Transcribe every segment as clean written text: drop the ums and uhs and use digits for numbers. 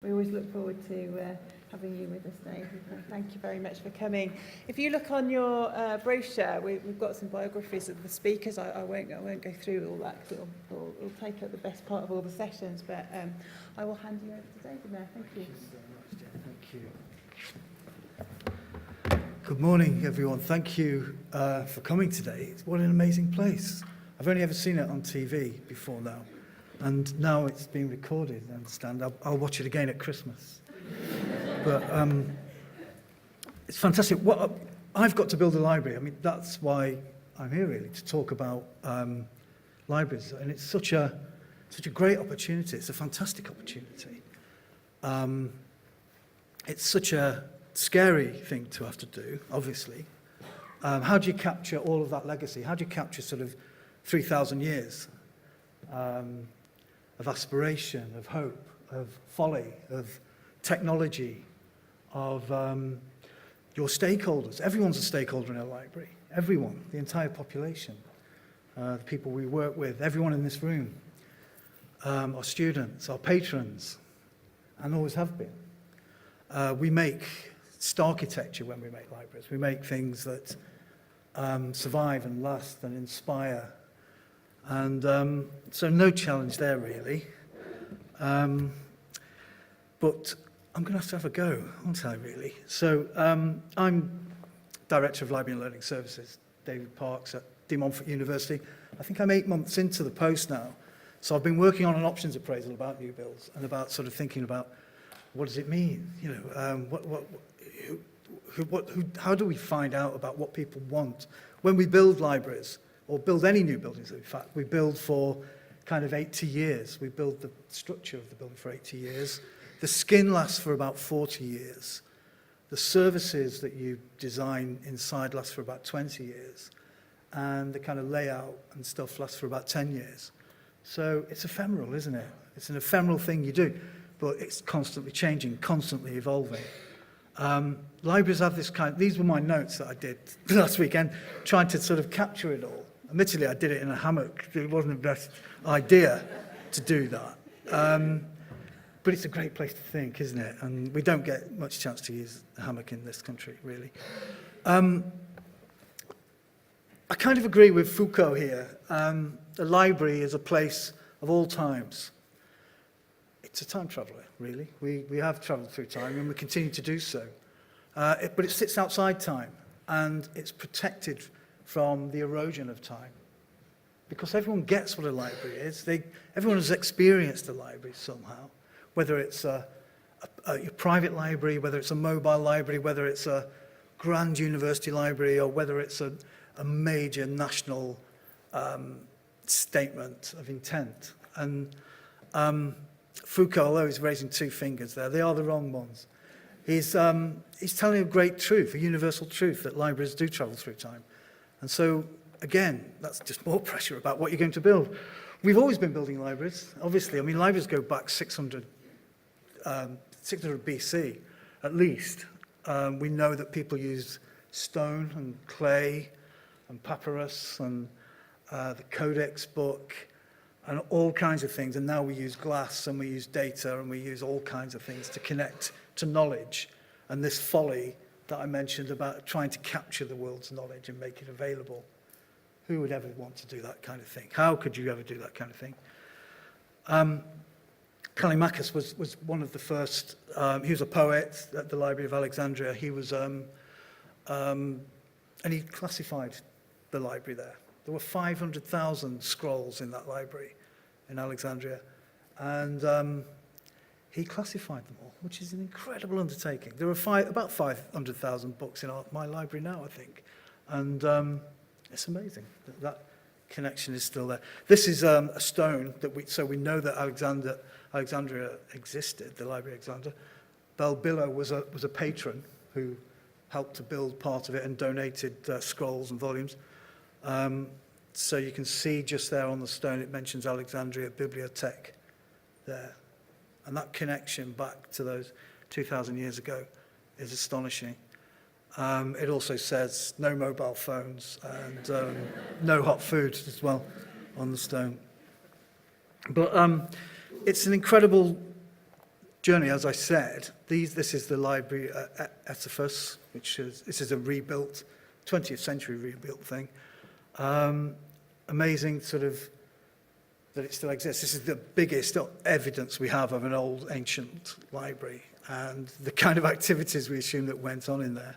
We always look forward to having you with us, Dave. Thank you very much for coming. If you look on your brochure, we've got some biographies of the speakers. I won't go through all that because it'll take up the best part of all the sessions. But I will hand you over to David now. Thank you. Thank you so much, Jen. Thank you. Good morning, everyone. Thank you for coming today. What an amazing place. I've only ever seen it on TV before now. And now it's being recorded, I understand. I'll watch it again at Christmas. But it's fantastic. I've got to build a library. I mean, that's why I'm here, really, to talk about libraries. And it's such a great opportunity. It's a fantastic opportunity. It's such a scary thing to have to do, obviously. How do you capture all of that legacy? How do you capture sort of 3,000 years of aspiration, of hope, of folly, of technology, of your stakeholders? Everyone's a stakeholder in a library. Everyone, the entire population, the people we work with, everyone in this room, our students, our patrons, and always have been. We make architecture when we make libraries. We make things that survive and last and inspire. And so no challenge there, really. But I'm going to have a go, aren't I, really? So I'm Director of Library and Learning Services, David Parks at De Montfort University. I think I'm 8 months into the post now. So I've been working on an options appraisal about new builds and about sort of thinking about what does it mean? You know, how do we find out about what people want when we build libraries? Or build any new buildings, in fact. We build for kind of 80 years. We build the structure of the building for 80 years. The skin lasts for about 40 years. The services that you design inside last for about 20 years. And the kind of layout and stuff lasts for about 10 years. So it's ephemeral, isn't it? It's an ephemeral thing you do, but it's constantly changing, constantly evolving. Libraries have this these were my notes that I did last weekend, trying to sort of capture it all. Admittedly, I did it in a hammock. It wasn't the best idea to do that. But it's a great place to think, isn't it? And we don't get much chance to use a hammock in this country, really. I kind of agree with Foucault here. The library is a place of all times. It's a time traveller, really. We have travelled through time, and we continue to do so. But it sits outside time, and it's protected from the erosion of time. Because everyone gets what a library is. Everyone has experienced a library somehow, whether it's a private library, whether it's a mobile library, whether it's a grand university library, or whether it's a major national statement of intent. And Foucault, although he's raising two fingers there, they are the wrong ones. He's telling a great truth, a universal truth, that libraries do travel through time. And so, again, that's just more pressure about what you're going to build. We've always been building libraries, obviously. I mean, libraries go back 600 BC, at least. We know that people used stone and clay and papyrus and the codex book and all kinds of things. And now we use glass and we use data and we use all kinds of things to connect to knowledge. And this folly that I mentioned about trying to capture the world's knowledge and make it available. Who would ever want to do that kind of thing? How could you ever do that kind of thing? Callimachus was one of the first, he was a poet at the Library of Alexandria. He was, and he classified the library there. There were 500,000 scrolls in that library in Alexandria. And he classified them all, which is an incredible undertaking. There are about 500,000 books in my library now, I think. And it's amazing that connection is still there. This is a stone that so we know that Alexandria existed, the Library of Alexandria. Belbillo was a patron who helped to build part of it and donated scrolls and volumes. So you can see just there on the stone, it mentions Alexandria Bibliothèque there. And that connection back to those 2,000 years ago is astonishing. It also says no mobile phones and no hot food as well on the stone. But it's an incredible journey, as I said, this is the library at Etiffus, this is a rebuilt, 20th century rebuilt thing. Amazing sort of that it still exists. This is the biggest evidence we have of an old ancient library and the kind of activities we assume that went on in there.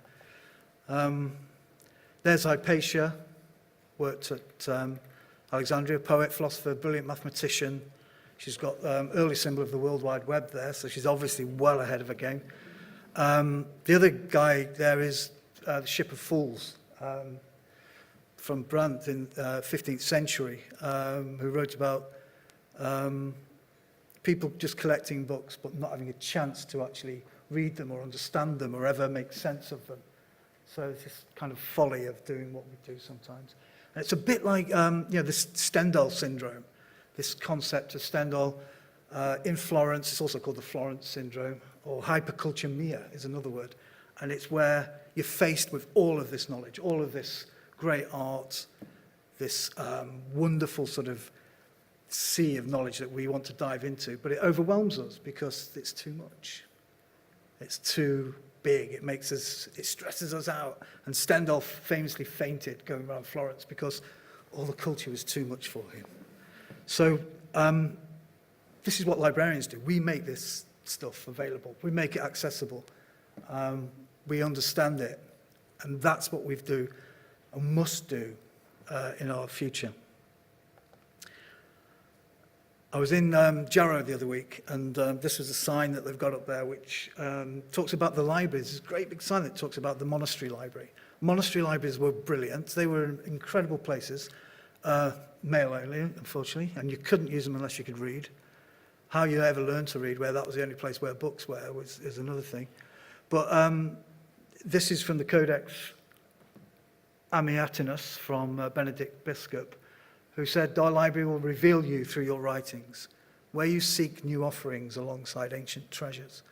There's Hypatia, worked at Alexandria, poet, philosopher, brilliant mathematician. She's got early symbol of the World Wide Web there, so she's obviously well ahead of her game. The other guy there is the Ship of Fools, from Brandt in 15th century, who wrote about people just collecting books but not having a chance to actually read them or understand them or ever make sense of them. So it's this kind of folly of doing what we do sometimes. And it's a bit like this Stendhal syndrome, this concept of Stendhal in Florence. It's also called the Florence syndrome, or hyperculturemia is another word. And it's where you're faced with all of this knowledge, all of this great art, this wonderful sort of sea of knowledge that we want to dive into, but it overwhelms us because it's too much. It's too big. It stresses us out. And Stendhal famously fainted going around Florence because all the culture was too much for him. So this is what librarians do. We make this stuff available. We make it accessible. We understand it. And that's what we do and must do in our future. I was in Jarrow the other week, and this was a sign that they've got up there which talks about the libraries. It's a great big sign that talks about the monastery library. Monastery libraries were brilliant. They were incredible places, male only, unfortunately, and you couldn't use them unless you could read. How you ever learned to read, where that was the only place where books were, is another thing. But this is from the Codex Amiatinus from Benedict Biscop, who said, "Our library will reveal you through your writings, where you seek new offerings alongside ancient treasures."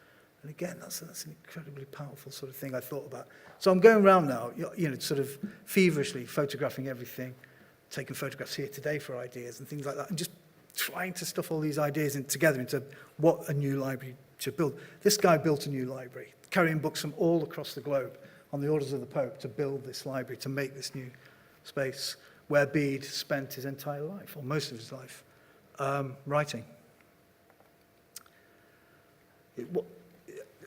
And again, that's an incredibly powerful sort of thing I thought about. So I'm going around now, sort of feverishly photographing everything, taking photographs here today for ideas and things like that, and just trying to stuff all these ideas together into what a new library should build. This guy built a new library, carrying books from all across the globe on the orders of the Pope to build this library, to make this new space where Bede spent his entire life, or most of his life, writing.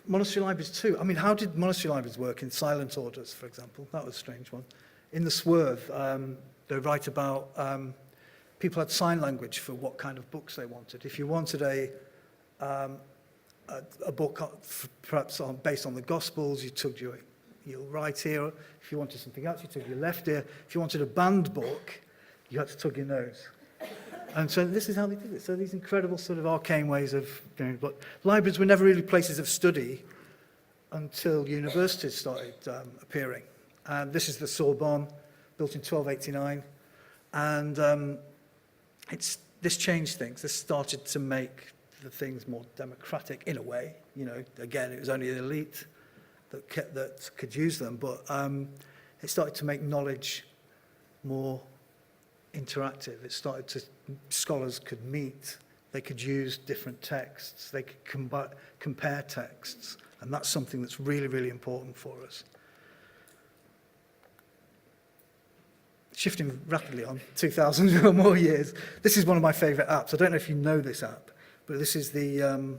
Monastery libraries too. I mean, how did monastery libraries work in silent orders, for example? That was a strange one. In the Swerve, they write about people had sign language for what kind of books they wanted. If you wanted a book perhaps based on the Gospels, you took your right ear. If you wanted something else, you took your left ear. If you wanted a banned book, you had to tug your nose. And so this is how they did it. So these incredible sort of arcane ways of doing it. But libraries were never really places of study until universities started appearing. And this is the Sorbonne, built in 1289. And this changed things. This started to make the things more democratic in a way. Again, it was only the elite that could use them, but it started to make knowledge more interactive. It started to, scholars could meet, they could use different texts, they could compare texts, and that's something that's really, really important for us. Shifting rapidly on, 2,000 or more years, this is one of my favourite apps. I don't know if you know this app, but this is the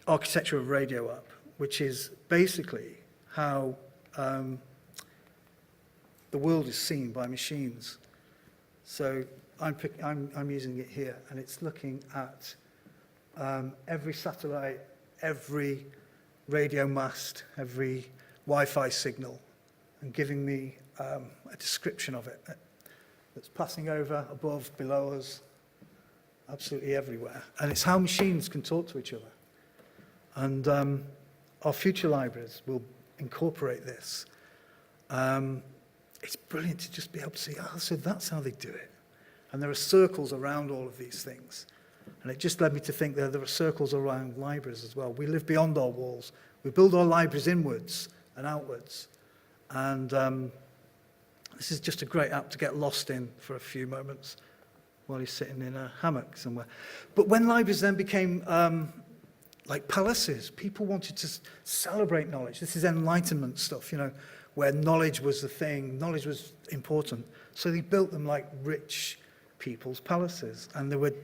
Architecture of Radio app, which is basically how the world is seen by machines. So I'm using it here, and it's looking at every satellite, every radio mast, every Wi-Fi signal, and giving me a description of it that's passing over, above, below us, absolutely everywhere. And it's how machines can talk to each other. And our future libraries will incorporate this. It's brilliant to just be able to see, so that's how they do it. And there are circles around all of these things. And it just led me to think that there are circles around libraries as well. We live beyond our walls. We build our libraries inwards and outwards. And this is just a great app to get lost in for a few moments while he's sitting in a hammock somewhere. But when libraries then became like palaces, people wanted to celebrate knowledge. This is Enlightenment stuff, you know, where knowledge was the thing, knowledge was important. So they built them like rich people's palaces, and they would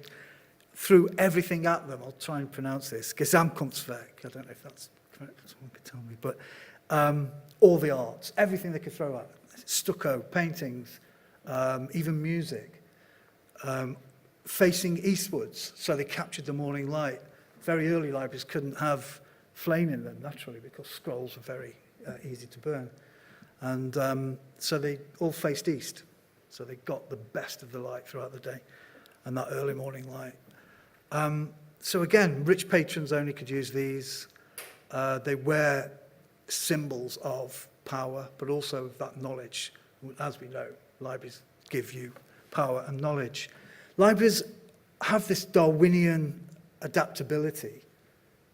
threw everything at them. I'll try and pronounce this. Gesamtkunstwerk. I don't know if that's correct. Someone could tell me. But all the arts, everything they could throw at. Stucco, paintings, even music. Facing eastwards, so they captured the morning light. Very early libraries couldn't have flame in them naturally because scrolls were very easy to burn. And so they all faced east. So they got the best of the light throughout the day and that early morning light. So again, rich patrons only could use these. They were symbols of power, but also of that knowledge. As we know, libraries give you power and knowledge. Libraries have this Darwinian adaptability,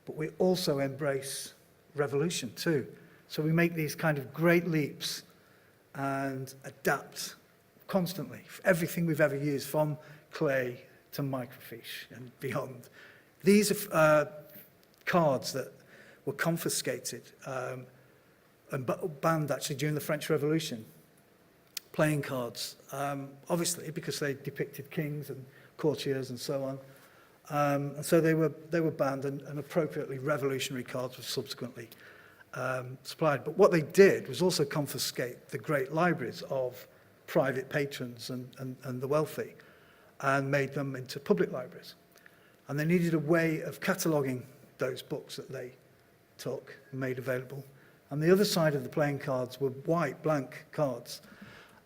but we also embrace revolution too. So we make these kind of great leaps and adapt constantly. Everything we've ever used, from clay to microfiche and beyond. These are cards that were confiscated and banned actually during the French Revolution. Playing cards, obviously because they depicted kings and courtiers and so on. And so they were banned, and appropriately revolutionary cards were subsequently supplied. But what they did was also confiscate the great libraries of private patrons and the wealthy, and made them into public libraries. And they needed a way of cataloguing those books that they took and made available. And the other side of the playing cards were white, blank cards.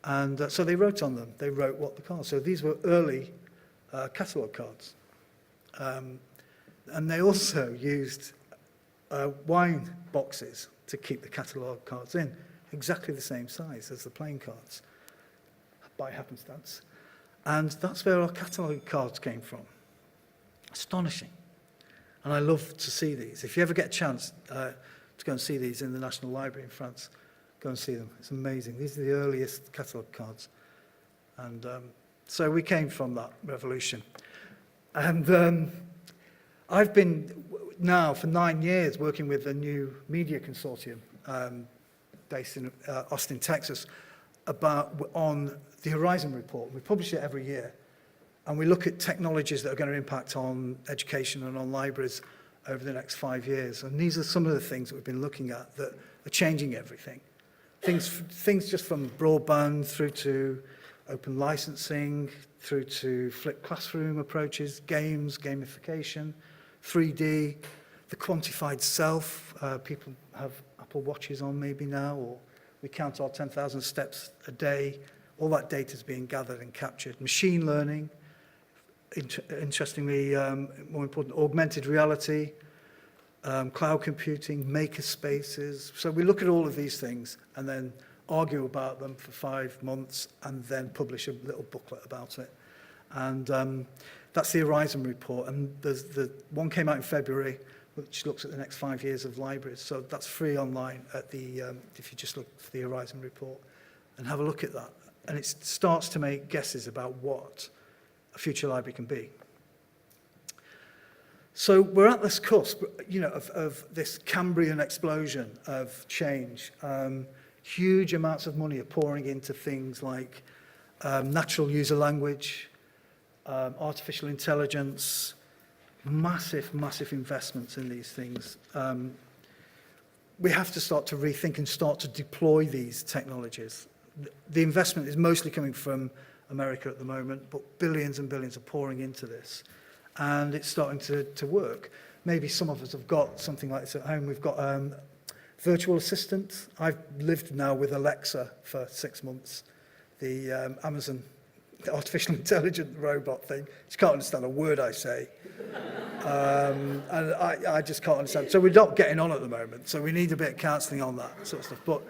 And so they wrote on them. They wrote what the cards. So these were early catalogue cards. And they also used wine boxes to keep the catalogue cards in, exactly the same size as the playing cards, by happenstance. And that's where our catalogue cards came from. Astonishing. And I love to see these. If you ever get a chance to go and see these in the National Library in France, go and see them. It's amazing. These are the earliest catalogue cards. And so we came from that revolution. And I've been now for 9 years working with a new media consortium based in Austin, Texas, on the Horizon Report. We publish it every year. And we look at technologies that are going to impact on education and on libraries over the next 5 years. And these are some of the things that we've been looking at that are changing everything. Things just from broadband through to open licensing, through to flipped classroom approaches, games, gamification, 3D, the quantified self. People have Apple Watches on maybe now, or we count our 10,000 steps a day. All that data is being gathered and captured. Machine learning, interestingly, more important, augmented reality, cloud computing, maker spaces. So we look at all of these things and then argue about them for 5 months and then publish a little booklet about it. And that's the Horizon Report. And there's the one came out in February, which looks at the next 5 years of libraries. So that's free online at the if you just look for the Horizon Report and have a look at that. And it starts to make guesses about what a future library can be. So we're at this cusp, you know, of this Cambrian explosion of change. Huge amounts of money are pouring into things like natural user language, artificial intelligence, massive, massive investments in these things. We have to start to rethink and start to deploy these technologies. The investment is mostly coming from America at the moment, but billions and billions are pouring into this. And it's starting to work. Maybe some of us have got something like this at home. We've got virtual assistant. I've lived now with Alexa for 6 months, the Amazon artificial intelligent robot thing. She can't understand a word I say. And I just can't understand. So we're not getting on at the moment. So we need a bit of counselling on that sort of stuff. But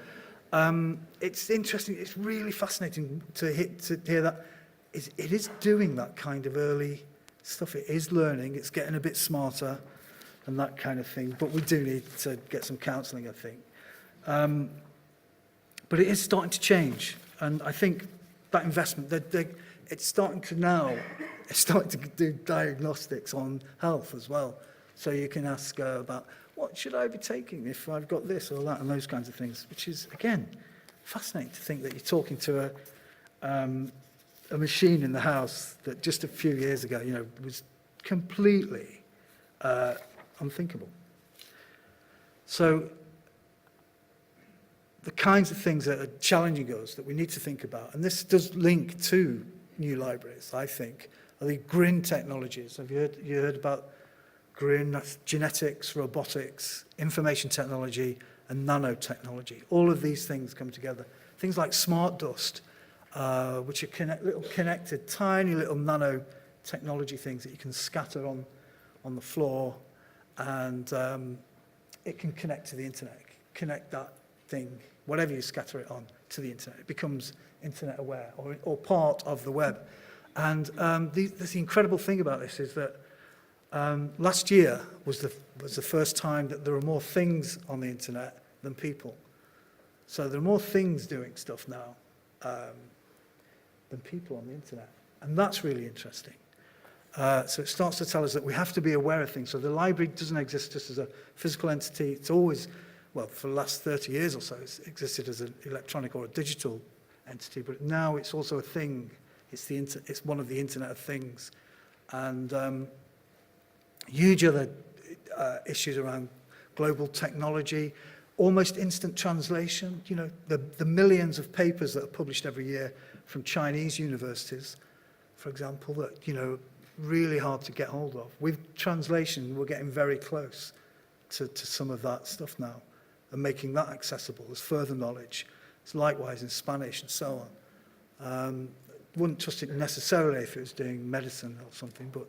it's interesting. It's really fascinating to hear that it is doing that kind of early stuff. It is learning. It's getting a bit smarter and that kind of thing. But we do need to get some counselling, I think. But it is starting to change. And I think that investment, it's starting to do diagnostics on health as well. So you can ask about, what should I be taking if I've got this or that, and those kinds of things, which is, again, fascinating to think that you're talking to a machine in the house that just a few years ago, was completely unthinkable. So the kinds of things that are challenging us that we need to think about, and this does link to new libraries, I think, are the GRIN technologies. Have you heard about GRIN? That's genetics, robotics, information technology, and nanotechnology. All of these things come together. Things like smart dust, which are little connected, tiny little nanotechnology things that you can scatter on the floor, and it can connect to the internet. Connect that thing, whatever you scatter it on, to the internet. It becomes internet aware or part of the web. And the incredible thing about this is that last year was the first time that there were more things on the internet than people. So there are more things doing stuff now than people on the internet. And that's really interesting. So it starts to tell us that we have to be aware of things. So the library doesn't exist just as a physical entity. It's always, well, for the last 30 years or so, it's existed as an electronic or a digital entity. But now it's also a thing. It's one of the Internet of Things. And huge other issues around global technology, almost instant translation. The millions of papers that are published every year from Chinese universities, for example, that, really hard to get hold of. With translation, we're getting very close to some of that stuff now and making that accessible as further knowledge. It's likewise in Spanish and so on. Wouldn't trust it necessarily if it was doing medicine or something, but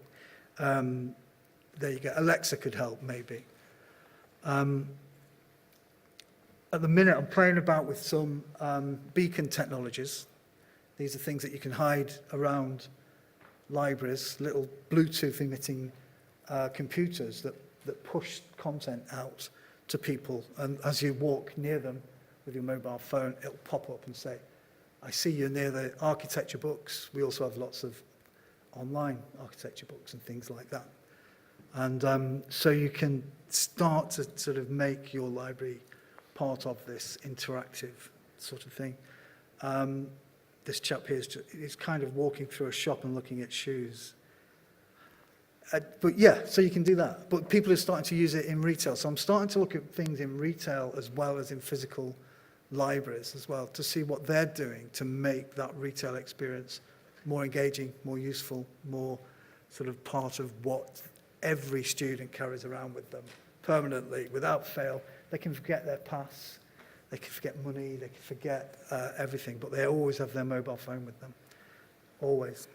there you go. Alexa could help, maybe. At the minute, I'm playing about with some beacon technologies. These are things that you can hide around libraries, little Bluetooth emitting computers that push content out to people. And as you walk near them with your mobile phone, it'll pop up and say, I see you're near the architecture books. We also have lots of online architecture books and things like that. And so you can start to sort of make your library part of this interactive sort of thing. This chap here is kind of walking through a shop and looking at shoes. But yeah, so you can do that. But people are starting to use it in retail. So I'm starting to look at things in retail as well as in physical libraries as well, to see what they're doing to make that retail experience more engaging, more useful, more sort of part of what every student carries around with them permanently, without fail. They can forget their pass, they can forget money, they can forget everything, but they always have their mobile phone with them, always.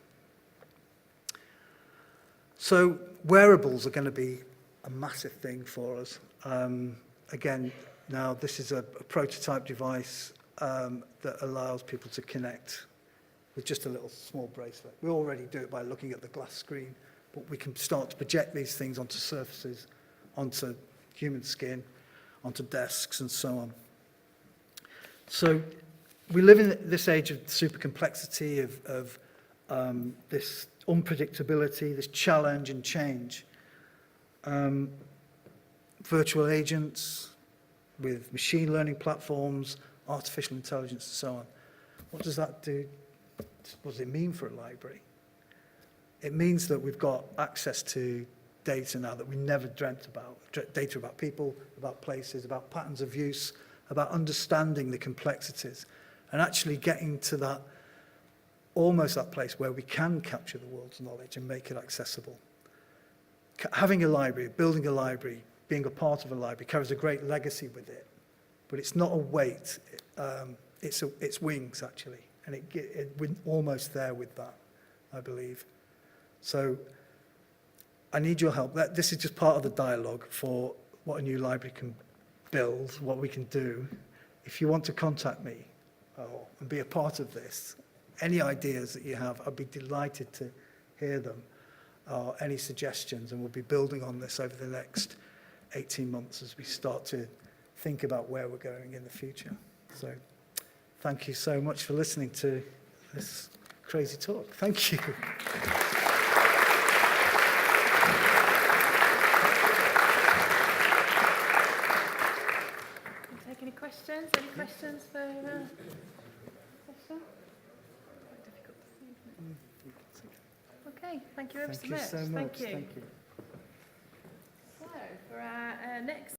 So wearables are going to be a massive thing for us. Again, now this is a prototype device that allows people to connect with just a little small bracelet. We already do it by looking at the glass screen, but we can start to project these things onto surfaces, onto human skin, onto desks and so on. So we live in this age of super complexity, of this unpredictability, this challenge and change. Virtual agents with machine learning platforms, artificial intelligence and so on. What does that do? What does it mean for a library? It means that we've got access to data now that we never dreamt about. Data about people, about places, about patterns of use, about understanding the complexities, and actually getting to that, almost that place where we can capture the world's knowledge and make it accessible. Having a library, building a library, being a part of a library carries a great legacy with it, but it's not a weight, it's wings actually, and we're almost there with that, I believe. So I need your help. This is just part of the dialogue for what a new library can build, what we can do. If you want to contact me and be a part of this, any ideas that you have, I'd be delighted to hear them, or any suggestions, and we'll be building on this over the next 18 months as we start to think about where we're going in the future. So thank you so much for listening to this crazy talk. Thank you. Take any questions? Any questions for session? Quite difficult to see, isn't it? Okay, thank you ever Thank so you much. so much. Thank you. Thank you. So, for our next